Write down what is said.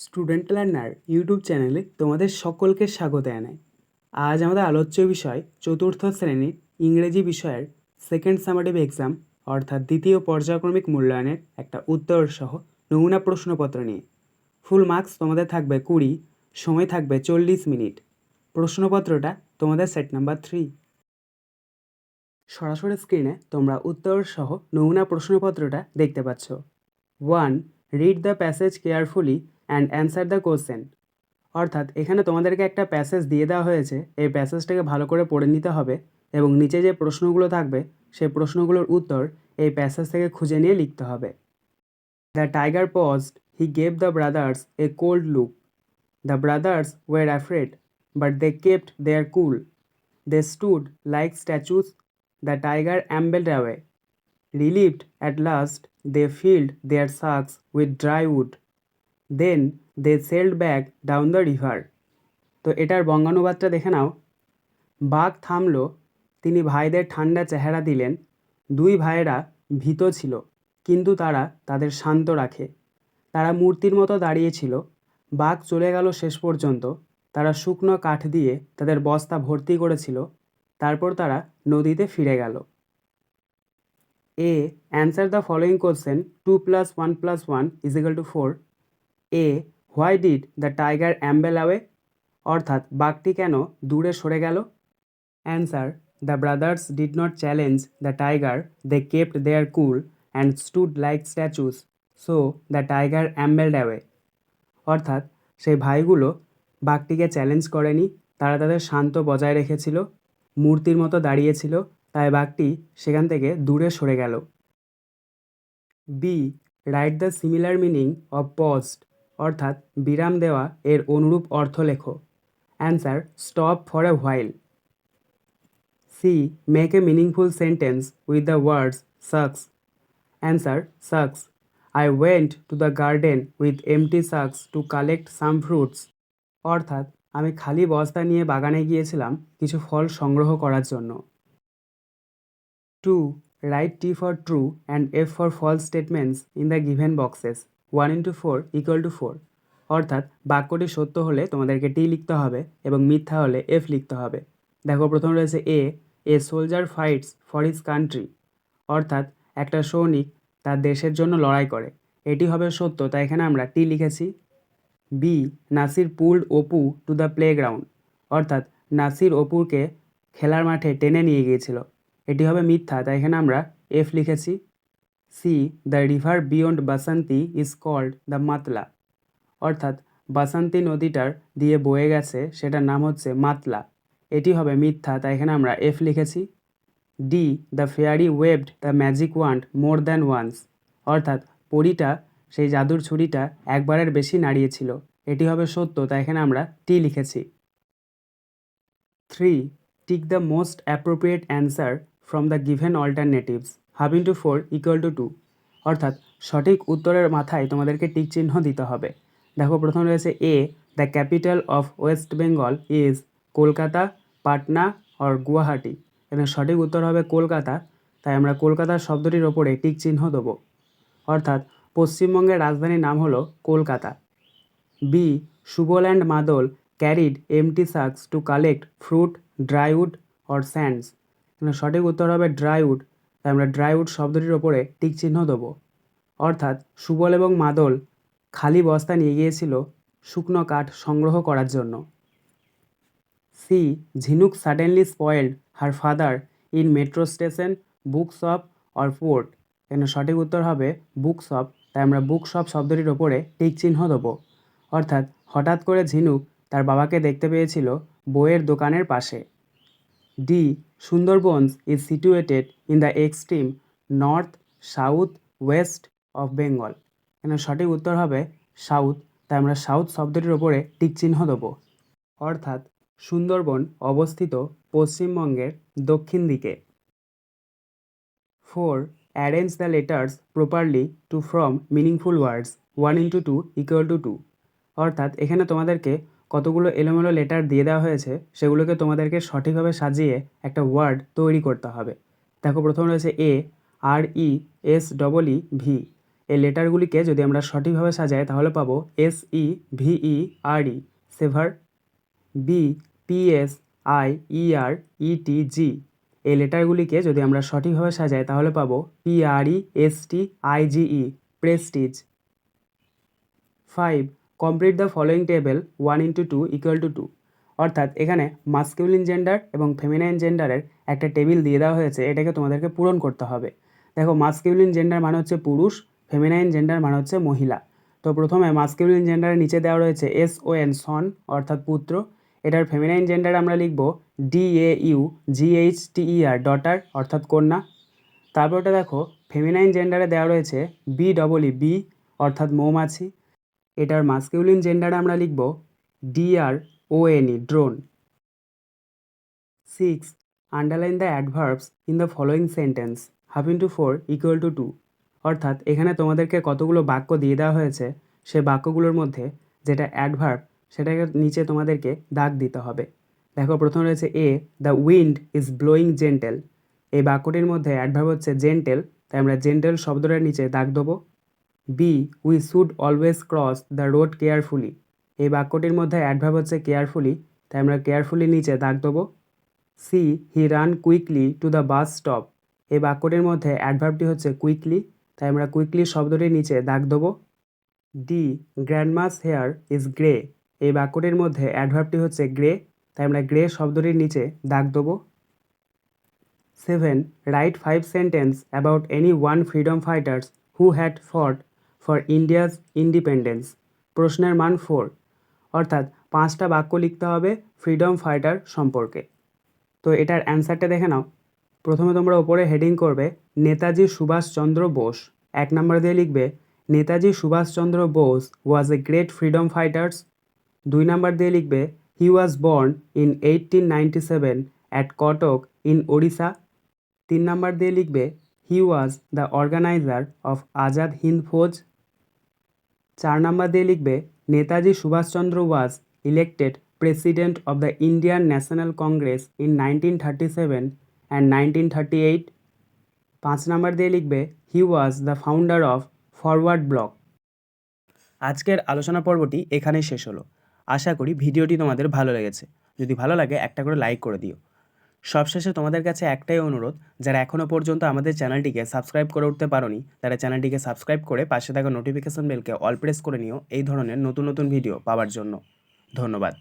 Student learner YouTube চ্যানেলে তোমাদের সকলকে স্বাগত জানাই। আজ আমাদের আলোচ্য বিষয় চতুর্থ শ্রেণীর ইংরেজি বিষয়ের সেকেন্ড সামারেটিভ এক্সাম অর্থাৎ দ্বিতীয় পর্যায়ক্রমিক মূল্যায়নের একটা উত্তর সহ নমুনা প্রশ্নপত্র নিয়ে। ফুল মার্কস তোমাদের থাকবে 20, সময় থাকবে 40 মিনিট। প্রশ্নপত্রটা তোমাদের সেট নাম্বার 3। সরাসরি স্ক্রিনে তোমরা উত্তর সহ নমুনা প্রশ্নপত্রটা দেখতে পাচ্ছ। 1. Read the passage carefully and answer the question. অর্থাৎ এখানে তোমাদেরকে একটা প্যাসেজ দিয়ে দেওয়া হয়েছে, এই প্যাসেজটাকে ভালো করে পড়ে নিতে হবে এবং নিচে যে প্রশ্নগুলো থাকবে সেই প্রশ্নগুলোর উত্তর এই প্যাসেজ থেকে খুঁজে নিয়ে লিখতে হবে। The tiger paused, he gave the brothers a cold look. The brothers were afraid, but they kept their cool. They stood like statues, the tiger ambled away. Relieved at last, they filled their sacks with dry wood. Then they sailed back down the river. তো এটার বঙ্গানুবাদটা দেখে নাও। বাঘ থামল, তিনি ভাইদের ঠান্ডা চেহারা দিলেন। দুই ভাইয়েরা ভীত ছিল, কিন্তু তারা তাদের শান্ত রাখে। তারা মূর্তির মতো দাঁড়িয়েছিল। বাঘ চলে গেল শেষ পর্যন্ত। তারা শুকনো কাঠ দিয়ে তাদের বস্তা ভর্তি করেছিল। তারপর তারা নদীতে ফিরে গেল। A answer the following question 2 + 1 + 1 = 4। A why did the tiger amble away. অর্থাৎ বাঘটি কেন দূরে সরে গেল। Answer the brothers did not challenge the tiger, they kept their cool and stood like statues, so the tiger ambled away. অর্থাৎ সেই ভাইগুলো বাঘটিকে challenge করেনি, তারা তাদের শান্ত বজায় রেখেছিল, মূর্তির মতো দাঁড়িয়েছিল, তাই বাঘটি সেখান থেকে দূরে সরে গেল। B write the similar meaning of paused. অর্থাৎ বিরাম দেওয়া এর অনুরূপ অর্থ লেখো। Answer stop for a while. C make a meaningful sentence with the words sucks. Answer sucks. I went to the garden with empty sacks to collect some fruits. অর্থাৎ আমি খালি বস্তা নিয়ে বাগানে গিয়েছিলাম কিছু ফল সংগ্রহ করার জন্য। 2. Write T for true and F for false statements in the given boxes. 1 × 4 = 4. অর্থাৎ বাক্যটি সত্য হলে তোমাদেরকে টি লিখতে হবে এবং মিথ্যা হলে এফ লিখতে হবে। দেখো প্রথম রয়েছে a soldier fights for his country. অর্থাৎ একটা সৈনিক তার দেশের জন্য লড়াই করে, এটি হবে সত্য, তাই এখানে আমরা টি লিখেছি। B Nasir pulled Apu to the playground. অর্থাৎ নাসির অপুকে খেলার মাঠে টেনে নিয়ে গিয়েছিল, এটি হবে মিথ্যা, তাই এখানে আমরা এফ লিখেছি। C the river beyond Basanti is called the Matla. অর্থাৎ বাসন্তী নদীটার দিয়ে বয়ে গেছে সেটার নাম হচ্ছে মাতলা, এটি হবে মিথ্যা, তাই এখানে আমরা এফ লিখেছি। D the fairy waved the magic wand more than once. অর্থাৎ পরীটা সেই জাদুর ছুরিটা একবারের বেশি নাড়িয়েছিল, এটি হবে সত্য, তাই এখানে আমরা টি লিখেছি। 3. Tick the most appropriate answer from the given alternatives. 1/2 × 4 = 2। অর্থাৎ সঠিক উত্তরের মাথায় তোমাদেরকে টিক চিহ্ন দিতে হবে। দেখো প্রথম রয়েছে the capital of West Bengal is Kolkata, Patna or Guwahati. এখানে সঠিক উত্তর হবে কলকাতা, তাই আমরা কলকাতা শব্দটির ওপরে টিক চিহ্ন দেবো। অর্থাৎ পশ্চিমবঙ্গের রাজধানীর নাম হলো Kolkata. B Subal and Madal carried empty sacks to collect fruit, dried wood or sands. এখানে সঠিক উত্তর হবে ড্রাইউড, তাই আমরা ড্রাইউড শব্দটির ওপরে টিক চিহ্ন দেবো। অর্থাৎ সুবল এবং মাদল খালি বস্তা নিয়ে গিয়েছিল শুকনো কাঠ সংগ্রহ করার জন্য। সি ঝিনুক suddenly spoiled her father in metro station, book shop or port. এখানে সঠিক উত্তর হবে বুক শপ, তাই আমরা বুক শপ শব্দটির ওপরে টিক চিহ্ন দেবো। অর্থাৎ হঠাৎ করে ঝিনুক তার বাবাকে দেখতে পেয়েছিল বইয়ের দোকানের পাশে। D Sundarbans is situated in the extreme north, south, west of Bengal. এখানে সঠিক উত্তর হবে সাউথ, তাই আমরা সাউথ শব্দটির ওপরে টিক চিহ্ন দেবো। অর্থাৎ সুন্দরবন অবস্থিত পশ্চিমবঙ্গের দক্ষিণ দিকে। 4. Arrange the letters properly to form meaningful words. 1 × 2 = 2। অর্থাৎ এখানে তোমাদেরকে কতগুলো এলোমেলো লেটার দিয়ে দেওয়া হয়েছে, সেগুলোকে তোমাদেরকে সঠিকভাবে সাজিয়ে একটা ওয়ার্ড তৈরি করতে হবে। দেখো প্রথম রয়েছে R E S double E V. এই লেটারগুলিকে যদি আমরা সঠিকভাবে সাজাই তাহলে পাবো SEVERE সেভার, BPSIERETG। এই লেটারগুলিকে যদি আমরা সঠিকভাবে সাজাই তাহলে পাবো PRESTIGE Prestige. 5. Complete the following table 1:2 = 2। অর্থাৎ এখানে মাস্কিউলিন জেন্ডার এবং ফেমিনাইন জেন্ডারের একটা টেবিল দিয়ে দেওয়া হয়েছে, এটাকে তোমাদেরকে পূরণ করতে হবে। দেখো, মাস্কিউলিন জেন্ডার মানে হচ্ছে পুরুষ, ফেমিনাইন জেন্ডার মানে হচ্ছে মহিলা। তো প্রথমে মাস্কিউলিন জেন্ডারের নিচে দেওয়া রয়েছে SON সন অর্থাৎ পুত্র। এটার ফেমিনাইন জেন্ডার আমরা লিখব DAUGHTER ডটার অর্থাৎ কন্যা। তারপরটা দেখো, ফেমিনাইন জেন্ডারে দেওয়া রয়েছে BEE অর্থাৎ মৌমাছি। এটার মাস্কিউলিন জেন্ডারে আমরা লিখব DRONE drone. 6. Underline the adverbs in the following sentence 1/4 = 2। অর্থাৎ এখানে তোমাদেরকে কতগুলো বাক্য দিয়ে দেওয়া হয়েছে, সে বাক্যগুলোর মধ্যে যেটা অ্যাডভার্ব সেটাকে নিচে তোমাদেরকে দাগ দিতে হবে। দেখো, প্রথম রয়েছে the wind is blowing gentle. এই বাক্যটির মধ্যে অ্যাডভার্ব হচ্ছে জেন্টেল, তাই আমরা জেন্টেল শব্দটার নিচে দাগ দেবো। We should always cross the road carefully. এই বাক্যটির মধ্যে অ্যাডভার্ব হচ্ছে কেয়ারফুলি, তাই আমরা কেয়ারফুলি নিচে দাগ দেবো। He ran quickly to the bus stop. এই বাক্যটির মধ্যে অ্যাডভার্বটি হচ্ছে কুইকলি, তাই আমরা কুইকলি শব্দটির নিচে দাগ দেবো। গ্র্যান্ডমাস হেয়ার ইজ গ্রে। এই বাক্যটির মধ্যে অ্যাডভার্বটি হচ্ছে গ্রে, তাই আমরা গ্রে শব্দটির নিচে দাগ দেবো। 7. Right 5 sentence about any one freedom fighters who had fought for India's independence. প্রশ্নের মান 4। অর্থাৎ 5টা বাক্য লিখতে হবে ফ্রিডম ফাইটার সম্পর্কে। তো এটার অ্যান্সারটা দেখে নাও। প্রথমে তোমরা ওপরে হেডিং করবে নেতাজি সুভাষচন্দ্র বোস। 1 নম্বর দিয়ে লিখবে Netaji Subhas Chandra Bose was a great freedom fighters. 2 নম্বর দিয়ে লিখবে he was born in 1897 at Cuttack in Odisha. 3 নম্বর দিয়ে লিখবে he was the organiser of Azad Hind Fauj. 4 নম্বর দিয়ে লিখবে Netaji Subhas Chandra was elected president of the Indian National Congress in 1937 and 1938। 5 নম্বর দিয়ে লিখবে he was the founder of Forward Bloc. আজকের আলোচনা পর্বটি এখানেই শেষ হলো। আশা করি ভিডিওটি তোমাদের ভালো লেগেছে। যদি ভালো লাগে একটা করে লাইক করে দিও। সবশেষে তোমাদের কাছে একটাই অনুরোধ, যারা এখনও পর্যন্ত আমাদের চ্যানেলটিকে সাবস্ক্রাইব করে উঠতে পারোনি তারা চ্যানেলটিকে সাবস্ক্রাইব করে পাশে থাকা নোটিফিকেশন বেলকে অল প্রেস করে নিও এই ধরনের নতুন নতুন ভিডিও পাওয়ার জন্য। ধন্যবাদ।